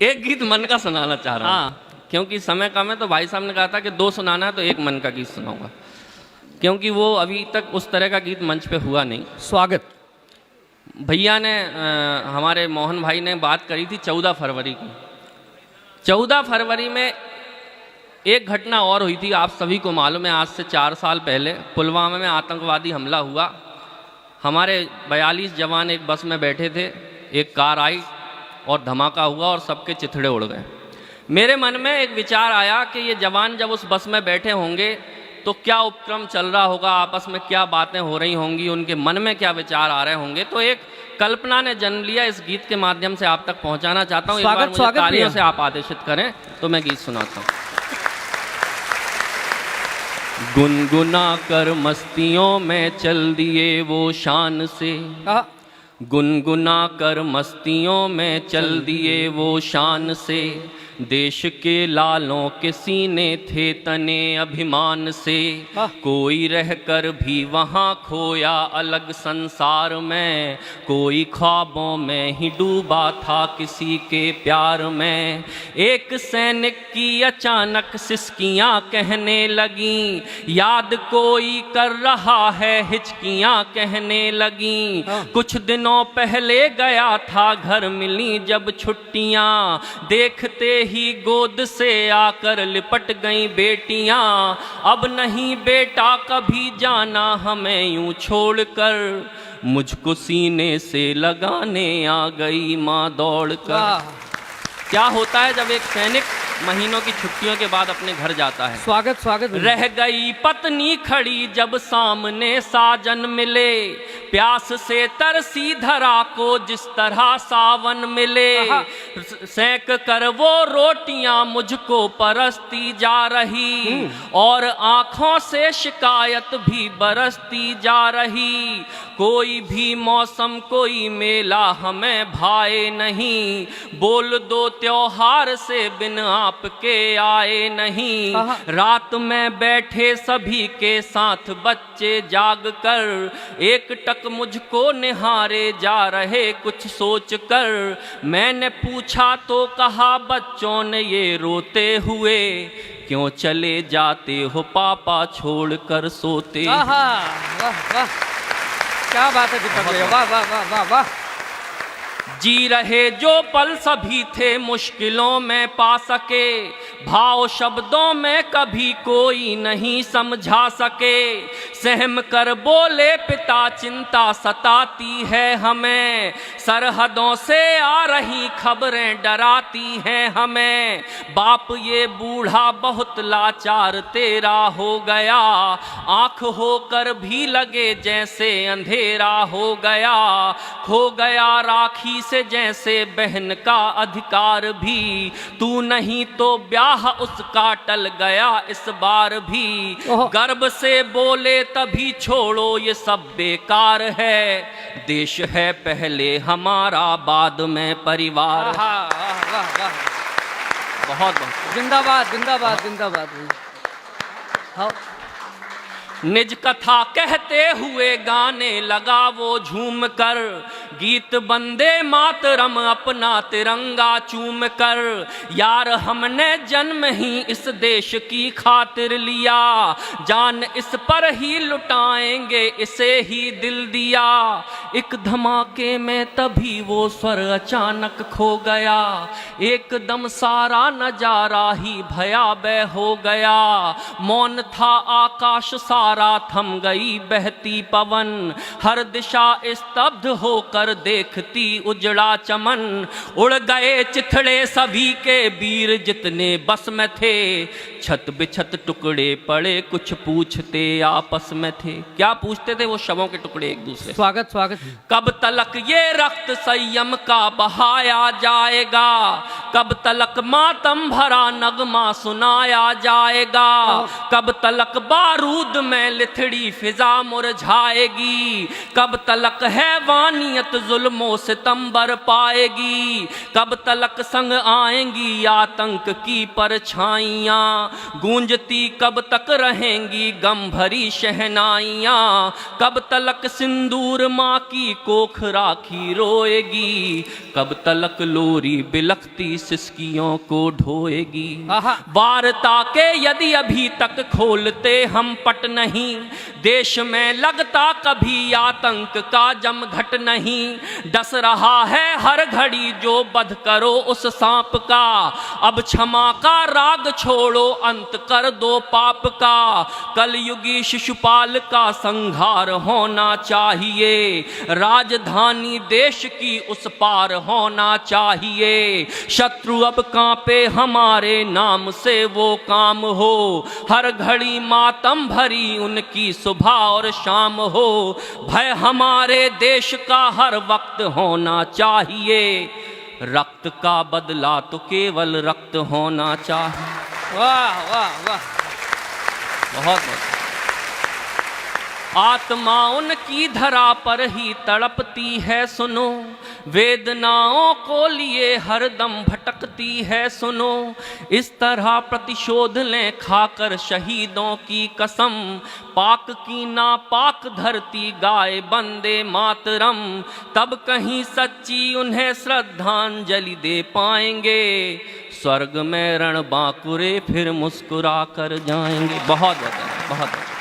एक गीत मन का सुनाना चाह रहा हूँ। क्योंकि समय कम है तो भाई साहब ने कहा था कि 2 सुनाना है तो एक मन का गीत सुनाऊंगा, क्योंकि वो अभी तक उस तरह का गीत मंच पे हुआ नहीं। स्वागत। भैया ने हमारे मोहन भाई ने बात करी थी 14 फरवरी की। 14 फरवरी में एक घटना और हुई थी, आप सभी को मालूम है। आज से 4 साल पहले पुलवामा में आतंकवादी हमला हुआ। हमारे 42 जवान एक बस में बैठे थे, एक कार आई और धमाका हुआ और सबके चिथड़े उड़ गए। मेरे मन में एक विचार आया कि ये जवान जब उस बस में बैठे होंगे तो क्या उपक्रम चल रहा होगा, आपस में क्या बातें हो रही होंगी, उनके मन में क्या विचार आ रहे होंगे। तो एक कल्पना ने जन्म लिया, इस गीत के माध्यम से आप तक पहुंचाना चाहता हूँ। एक बार मुझे तालियों से आप आदेशित करें तो मैं गीत सुनाता हूँ। गुनगुना कर मस्तियों में चल दिए वो शान से, गुनगुना कर मस्तियों में चल दिए वो शान से, देश के लालों के सीने थे तने अभिमान से, कोई रहकर भी वहाँ खोया अलग संसार में, कोई ख्वाबों में ही डूबा था किसी के प्यार में। एक सैनिक की अचानक सिसकियाँ कहने लगीं, याद कोई कर रहा है हिचकियाँ कहने लगीं, कुछ दिनों पहले गया था घर मिली जब छुट्टियाँ, देखते ही गोद से आकर लिपट गई बेटियां, अब नहीं बेटा कभी जाना हमें यूं छोड़कर, मुझको सीने से लगाने आ गई माँ दौड़कर। क्या होता है जब एक सैनिक महीनों की छुट्टियों के बाद अपने घर जाता है। स्वागत स्वागत। रह गई पत्नी खड़ी जब सामने साजन मिले, प्यास से तरसी धरा को जिस तरह सावन मिले, सेंक कर वो रोटियां मुझको परसती जा रही, और आंखों से शिकायत भी बरसती जा रही, कोई भी मौसम कोई मेला हमें भाए नहीं, बोल दो त्योहार से बिन आपके आए नहीं, रात में बैठे सभी के साथ बच्चे जाग कर, एक टक मुझको निहारे जा रहे कुछ सोच कर, मैंने पूछा तो कहा बच्चों ने ये रोते हुए, क्यों चले जाते हो पापा छोड़ कर सोते। वाह वाह, क्या बात है दीपक भैया, वाह वाह वाह वाह वाह। जी रहे जो पल सभी थे मुश्किलों में पा सके, भाव शब्दों में कभी कोई नहीं समझा सके, सहम कर बोले पिता चिंता सताती है हमें, सरहदों से आ रही खबरें डराती हैं हमें, बाप ये बूढ़ा बहुत लाचार तेरा हो गया, आंख होकर भी लगे जैसे अंधेरा हो गया, खो गया राखी से जैसे बहन का अधिकार भी, तू नहीं तो ब्याह उसका टल गया इस बार भी, गर्व से बोले तभी छोड़ो ये सब बेकार है, देश है पहले हमारा बाद में परिवार। बहुत बहुत जिंदाबाद जिंदाबाद जिंदाबाद। हाँ। निज कथा कहते हुए गाने लगा वो झूम कर, गीत बंदे मातरम अपना तिरंगा चूम कर, यार हमने जन्म ही इस देश की खातिर लिया, जान इस पर ही लुटाएंगे इसे ही दिल दिया, एक धमाके में तभी वो स्वर अचानक खो गया, एकदम सारा नजारा ही भयावह हो गया, मौन था आकाश सारा थम गई बहती पवन, हर दिशा स्तब्ध होकर देखती उजड़ा चमन, उड़ गए चिथड़े सभी के वीर जितने बस में थे, छत बिछत टुकड़े पड़े कुछ पूछते आपस में थे। क्या पूछते थे वो शवों के टुकड़े एक दूसरे। स्वागत स्वागत। कब तलक ये रक्त संयम का बहाया जाएगा, कब तलक मातम भरा नगमा सुनाया जाएगा, कब तलक बारूद में लिथड़ी फिजा मुरझाएगी, कब तलक हैवानियत जुल्मों सितम बर पाएगी, कब तलक संग आएंगी आतंक की परछाइयाँ, गूंजती कब तक रहेंगी गम भरी शहनाइयाँ, कब तलक सिंदूर माँ की कोख राखी रोएगी, कब तलक लोरी बिलखती सिसकियों को ढोएगी। आहा। वार्ता के यदि अभी तक खोलते हम पट नहीं, देश में लगता कभी आतंक का जमघट नहीं। डस रहा है हर घड़ी जो बध करो उस सांप का, अब क्षमा का राग छोड़ो अंत कर दो पाप का। कलयुगी शिशुपाल का संहार होना चाहिए, राजधानी देश की उस पार होना चाहिए। शत्रु अब कांपे हमारे नाम से वो काम हो, हर घड़ी मातम भरी उनकी सुबह और शाम हो। भय हमारे देश का हर वक्त होना चाहिए, रक्त का बदला तो केवल रक्त होना चाहिए। वाह वाह वाह, बहुत बहुत। आत्मा उनकी धरा पर ही तड़पती है सुनो, वेदनाओं को लिए हरदम भटकती है सुनो। इस तरह प्रतिशोध लें खाकर शहीदों की कसम, पाक की नापाक धरती गाए बंदे मातरम। तब कहीं सच्ची उन्हें श्रद्धांजलि दे पाएंगे, स्वर्ग में रण बांकुरे फिर मुस्कुरा कर जाएंगे। बहुत बहुत।